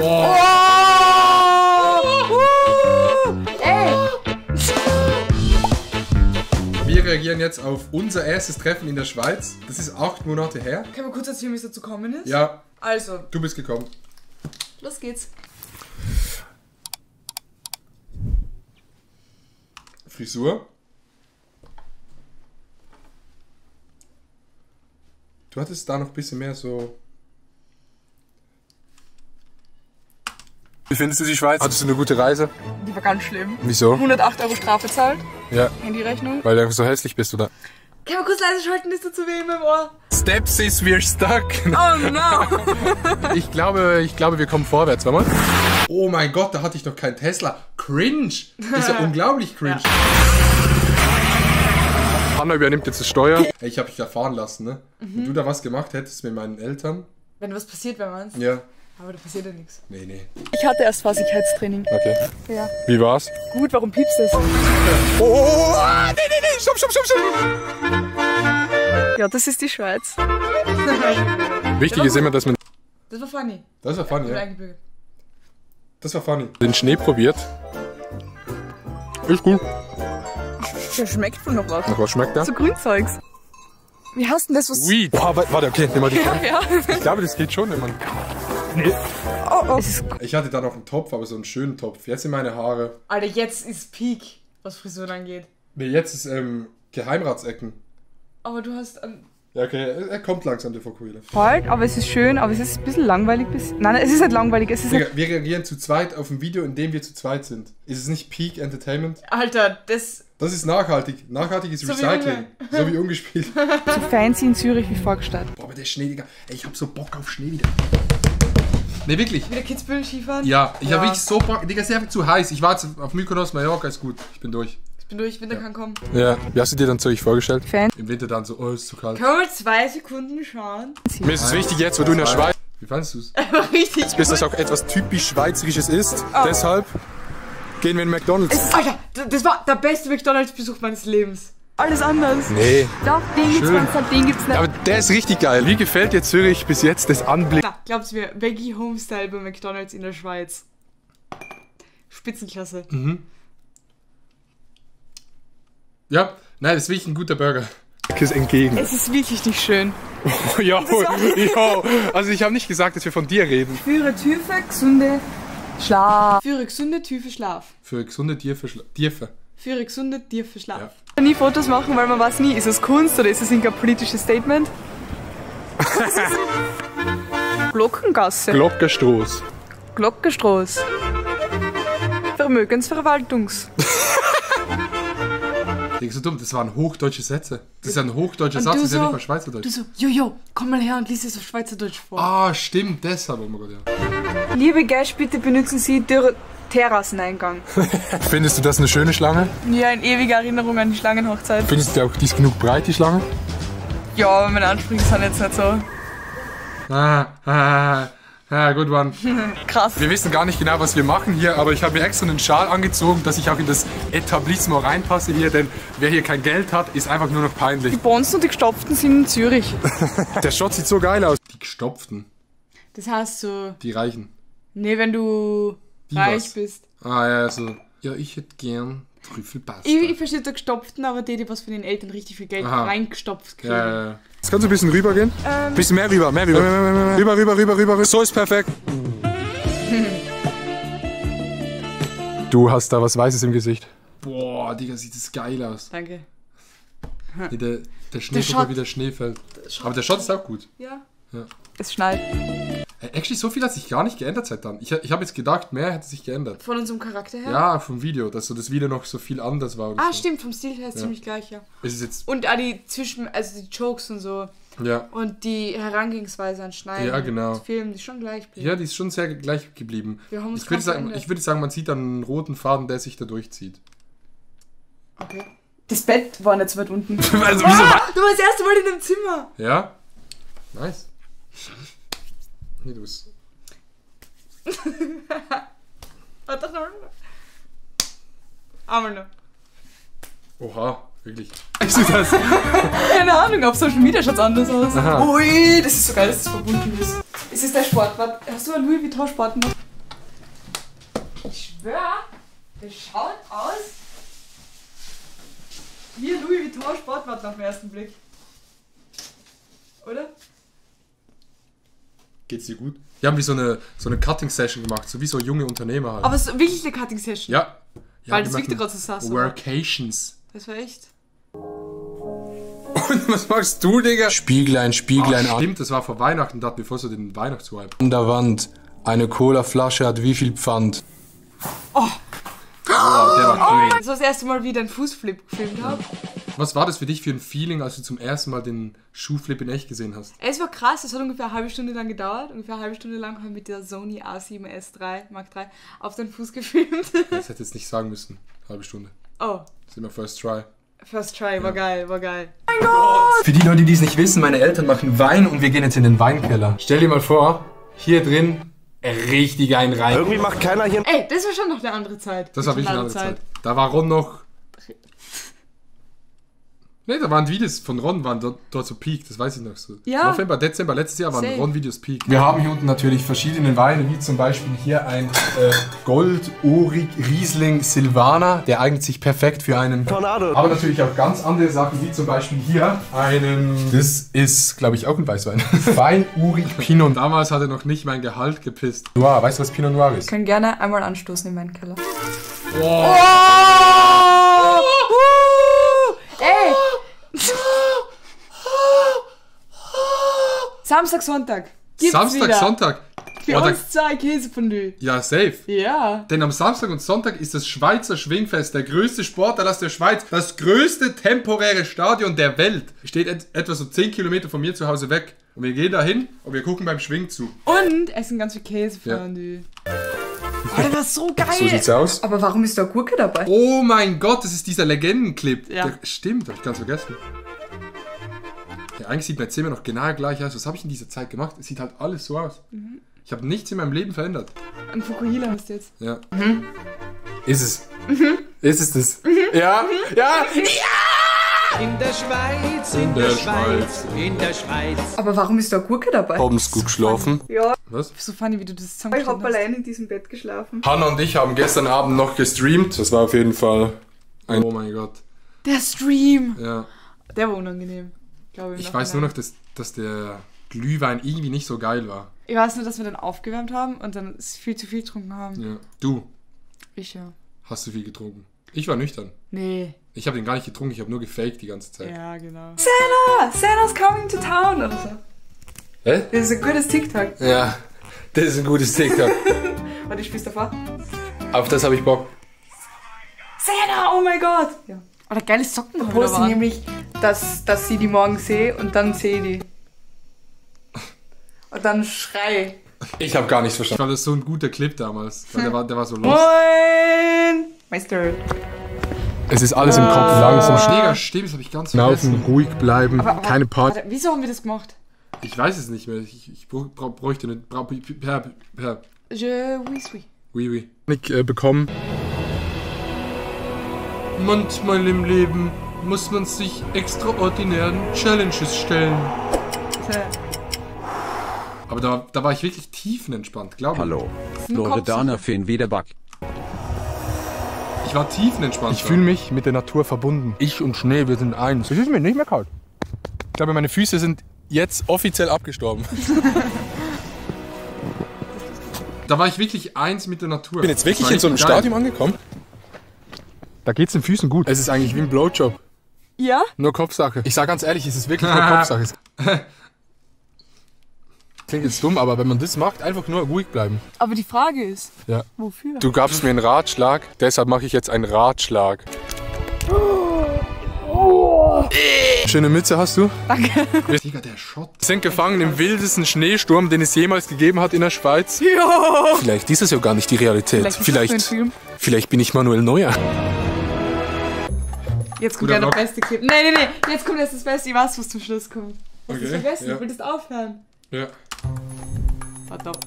Oh. Ey! Wir reagieren jetzt auf unser erstes Treffen in der Schweiz. Das ist 8 Monate her. Kann man kurz erzählen, wie es dazu gekommen ist? Ja. Also. Du bist gekommen. Los geht's. Frisur. Du hattest da noch ein bisschen mehr so... Wie findest du die Schweiz? Hattest du eine gute Reise? Die war ganz schlimm. Wieso? 108 € Strafe zahlt. Ja. Handyrechnung. Weil du einfach so hässlich bist, oder? Kann man kurz leise schalten, ist dazu weh in meinem Ohr. Steps is we're stuck. Oh no! Ich glaube, wir kommen vorwärts, warte mal. Oh mein Gott, da hatte ich noch keinen Tesla. Cringe. Das ist ja unglaublich cringe. Ja. Hanna übernimmt jetzt das Steuer. Hey, ich habe dich da fahren lassen, ne? Wenn du da was gemacht hättest mit meinen Eltern. Wenn was passiert, wenn man's. Ja. Aber da passiert ja nichts. Nee. Ich hatte erst Fahrsicherheitstraining. Okay. Ja. Wie war's? Gut, warum piepst das? Oh, nee, stopp. Ja, das ist die Schweiz. Wichtig ist immer, dass man Das war funny. Das war funny, Ich bin ja. eingebürgert. Das war funny. den Schnee probiert. Ist gut. Der schmeckt wohl noch was. Nach was schmeckt der? So Grünzeugs. Wie hast denn das was? Weed. Oh, warte, okay, nimm mal die Hand. Ja. Ich glaube, das geht schon, wenn man... Oh. Es ist, Ich hatte da noch einen Topf, aber so einen schönen Topf. Jetzt sind meine Haare. Alter, jetzt ist Peak, was Frisuren angeht. Nee, jetzt ist Geheimratsecken. Aber du hast... Ja, okay, er kommt langsam, der Fokuhila. Bald, aber es ist schön, aber es ist ein bisschen langweilig. Nein, es ist nicht langweilig, es ist Wir reagieren zu zweit auf ein Video, in dem wir zu zweit sind. Ist es nicht Peak Entertainment? Alter, das... Das ist nachhaltig. Nachhaltig ist So wie Recycling. So wie ungespielt. So fancy in Zürich wie vorgestellt. Boah, aber der Schnee, Digga. Ey, ich hab so Bock auf Schnee wieder. Nee, wirklich. Wieder Kitzbühel Skifahren? Ja, ich hab wirklich so Bock. Digga, ist einfach zu heiß. Ich war jetzt auf Mykonos, Mallorca, ist gut. Ich bin durch. Ich bin durch, Winter kann kommen. Ja, wie hast du dir dann Zürich vorgestellt? Fan. Im Winter dann so, oh, ist zu kalt. Können wir 2 Sekunden schauen? Mir ist es wichtig jetzt, weil du in der Schweiz Wie fandest du's? Richtig. bist, dass auch etwas typisch Schweizerisches ist. Deshalb gehen wir in McDonald's. Alter, das war der beste McDonalds-Besuch meines Lebens. Alles anders. Nee. Doch, den gibt's Schön. ganz, den gibt's nicht. Aber der ist richtig geil. Wie gefällt dir Zürich bis jetzt das Anblick? Na, glaubst du mir, Veggie Homestyle bei McDonalds in der Schweiz. Spitzenklasse. Ja, nein, das ist wirklich ein guter Burger. Ist entgegen. Es ist wirklich nicht schön. Ja, also ich habe nicht gesagt, dass wir von dir reden. Führe Tiefe, gesunde Schlaf. Führe gesunde Tiefe Schlaf. Für gesunde Tiefe. Führe gesunde Tiefe Schlaf. Ja. Nie Fotos machen, weil man weiß nie, ist es Kunst oder ist es ein politisches Statement? Glockengasse. Glockenstoß. Glockenstraß. Vermögensverwaltungs. Digga, so dumm, das waren hochdeutsche Sätze. Das ist ja ein hochdeutscher Und Satz, du das ist ja so- nicht mal Schweizerdeutsch. Du so, Jojo, komm mal her und lies es auf Schweizerdeutsch vor. Ah, stimmt, deshalb, oh mein Gott, ja. Liebe Gäste, bitte benutzen Sie den Terrasseneingang. Findest du das eine schöne Schlange? Ja, in ewiger Erinnerung an die Schlangenhochzeit. Findest du auch, die ist genug breit, die Schlange? Ja, aber meine Ansprüche sind jetzt nicht so Good one. krass. Wir wissen gar nicht genau, was wir machen hier, aber ich habe mir extra einen Schal angezogen, dass ich auch in das Etablissement reinpasse hier, denn wer hier kein Geld hat, ist einfach nur noch peinlich. Die Bonzen und die Gestopften sind in Zürich. Der Shot sieht so geil aus. Die Gestopften, Das heißt so, die Reichen. nee, wenn du Die reich was? bist. Ah, ja, so. Ja, ich hätte gern Trüffelpasta. Ich verstehe der Gestopften, aber die was von den Eltern richtig viel Geld Aha. reingestopft kriegen. Ja. Jetzt kannst du ein bisschen rüber gehen. Bisschen mehr rüber, mehr rüber. Rüber. So ist perfekt. Du hast da was Weißes im Gesicht. Boah, Digga, sieht das geil aus. Danke. Nee, der Schnee Shot. kommt, wie der Schnee fällt. Aber der Shot ist auch gut. Ja. Ja. Es schneit. Actually, so viel hat sich gar nicht geändert seit dann. Ich habe jetzt gedacht, mehr hätte sich geändert. Von unserem Charakter her? Ja, vom Video, dass so das Video noch so viel anders war. Oder Ah, so. stimmt, vom Stil her ist ziemlich gleich, ja. Es ist jetzt, Und auch die also die Jokes und so. ja. Und die Herangehensweise an Schneiden. Ja, genau. und Filmen, die ist schon gleich. Ja, die ist schon sehr gleich geblieben. Wir haben uns Ich würde kaum sagen, verändert. man sieht einen roten Faden, der sich da durchzieht. Okay. Das Bett war nicht so weit unten. Also, wieso? Du warst das erste Mal in dem Zimmer. Ja? Nice. Nee, du bist. Warte noch. Einmal noch. Oha, wirklich. Keine Ahnung, auf Social Media schaut's anders aus. Aha. Ui, das ist so geil, dass es verbunden ist. Ist es der Sportwatt? Hast du ein Louis Vuitton Sportwatt? Ich schwör, das schaut aus wie ein Louis Vuitton Sportwatt auf den ersten Blick. Oder? Geht's dir gut? Wir haben wie so eine Cutting-Session gemacht, so wie so junge Unternehmer halt. Aber es ist wirklich eine Cutting-Session. Ja. Weil das liegt gerade so sass. Workations. Das war echt. Und was machst du, Digga? Spieglein an. Stimmt, das war vor Weihnachten, da bevor so den Weihnachtswipe. An der Wand. Eine Colaflasche hat wie viel Pfand? Oh! Der war clean. Das war das erste Mal wieder ein Fußflip gefilmt habe. Was war das für dich für ein Feeling, als du zum ersten Mal den Schuhflip in echt gesehen hast? Es war krass, es hat ungefähr eine halbe Stunde lang gedauert. Ungefähr eine halbe Stunde lang haben wir mit der Sony A7S III Mark III auf den Fuß gefilmt. Das hätte jetzt nicht sagen müssen. Halbe Stunde. Oh. Das ist immer First Try. First Try, war geil, war geil. Mein Gott! Für die Leute, die es nicht wissen, meine Eltern machen Wein und wir gehen jetzt in den Weinkeller. Stell dir mal vor, hier drin richtig ein rein. Irgendwie macht keiner hier... Ey, das war schon noch eine andere Zeit. Das war wirklich eine andere Zeit. Da war Ron noch... Ne, da waren Videos von Ron, waren dort so Peak, das weiß ich noch so. Ja. November, Dezember, letztes Jahr waren Same. Ron-Videos Peak. Wir haben hier unten natürlich verschiedene Weine, wie zum Beispiel hier ein Gold-Orig Riesling Silvaner, der eignet sich perfekt für einen Tornado. Aber natürlich auch ganz andere Sachen, wie zum Beispiel hier einen, das ist, glaube ich, auch ein Weißwein. Wein-Urig Pinot. Damals hat er noch nicht mein Gehalt gepisst. Noir, weißt du, was Pinot Noir ist? Ich kann gerne einmal anstoßen in meinen Keller. Oh. Ey! Samstag, Sonntag. Gibt's Samstag, wieder. Sonntag. Für uns zwei Käsefondue. Ja, safe. Ja. Denn am Samstag und Sonntag ist das Schweizer Schwingfest, der größte Sportanlass der Schweiz, das größte temporäre Stadion der Welt. Steht etwa so 10 Kilometer von mir zu Hause weg. Und wir gehen da hin und wir gucken beim Schwingen zu. Und essen ganz viel Käsefondue. Ja. Oh, das war so geil. So sieht's aus. Aber warum ist da Gurke dabei? Oh mein Gott, das ist dieser Legendenclip. Ja. Stimmt, hab ich ganz vergessen. Ja, eigentlich sieht mein Zimmer noch genau gleich aus. Was habe ich in dieser Zeit gemacht? Es sieht halt alles so aus. Mhm. Ich habe nichts in meinem Leben verändert. Ein Fukuhila hast du jetzt. Ja. Mhm. Ist es. Mhm. Ist es das? Mhm. Ja. Ja. Ja. In der Schweiz, in der Schweiz, in der Schweiz. Aber warum ist da Gurke dabei? Haben's gut geschlafen? Ja. Was? So funny, wie du das zusammengestellt hast. Ich habe allein in diesem Bett geschlafen. Hanna und ich haben gestern Abend noch gestreamt. Das war auf jeden Fall ein... Oh mein Gott. Der Stream. Ja. Der war unangenehm. Ich weiß nur noch, dass der Glühwein irgendwie nicht so geil war. Ich weiß nur, dass wir dann aufgewärmt haben und dann viel zu viel getrunken haben. Ja. Du? Ich ja. Hast du viel getrunken? Ich war nüchtern. Nee. Ich habe den gar nicht getrunken, ich habe nur gefaked die ganze Zeit. Ja, genau. Santa's coming to town oder so. Hä? Das ist ein gutes TikTok. Ja, das ist ein gutes TikTok. Warte, ich spiel's davor. Auf das habe ich Bock. Santa, oh mein Gott. Ja. Oder geile Socken. Ich poste nämlich, dass sie die morgen sehe und dann sehe die. Und dann schrei. Ich habe gar nichts verstanden. Ich fand das so ein guter Clip damals. Weil der war so los. Moin! Meister. Es ist alles im Kopf langsam. Schläger stimmt, das habe ich ganz vergessen. Laufen, ruhig bleiben, aber keine Party. Warte, wieso haben wir das gemacht? Ich weiß es nicht mehr. Ich bräuchte eine... Je oui suis. Oui, oui. Ich bekommen. Manchmal im Leben muss man sich extraordinären Challenges stellen. Aber da war ich wirklich tiefenentspannt, glaube ich. Hallo. Loredana Finn Wiederback. Ich war tiefenentspannt. Ich fühle mich mit der Natur verbunden. Ich und Schnee, wir sind eins. Es ist mir nicht mehr kalt. Ich glaube, meine Füße sind jetzt offiziell abgestorben. Da war ich wirklich eins mit der Natur. Ich bin jetzt wirklich in so einem Stadium angekommen. Da geht's den Füßen gut. Es ist eigentlich wie ein Blowjob. Ja? Nur Kopfsache. Ich sag ganz ehrlich, es ist wirklich nur Kopfsache. Klingt jetzt dumm, aber wenn man das macht, einfach nur ruhig bleiben. Aber die Frage ist, ja. Wofür? Du gabst mir einen Ratschlag, deshalb mache ich jetzt einen Ratschlag. Schöne Mütze hast du. Danke. Digga, der Schott. Wir sind gefangen im wildesten Schneesturm, den es jemals gegeben hat in der Schweiz. Ja. Vielleicht ist es ja gar nicht die Realität. Vielleicht bin ich Manuel Neuer. Jetzt kommt ja der beste Clip. Nee. Jetzt kommt jetzt das Beste. Ich weiß, was zum Schluss kommt. Hast du vergessen? Ja. Du wolltest aufhören. Ja. Warte ab.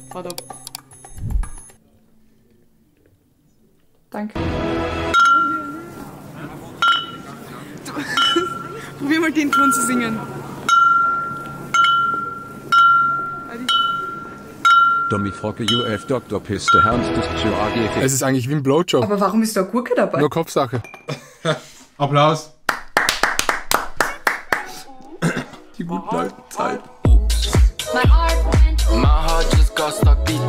Danke. Probier mal den Ton zu singen. Dummy Frocke UF Dr. Piste Ernstest zu AG. Es ist eigentlich wie ein Blowjob. Aber warum ist da Gurke dabei? Nur Kopfsache. Applaus. Die guten alten Zeiten. My heart just got stuck beating.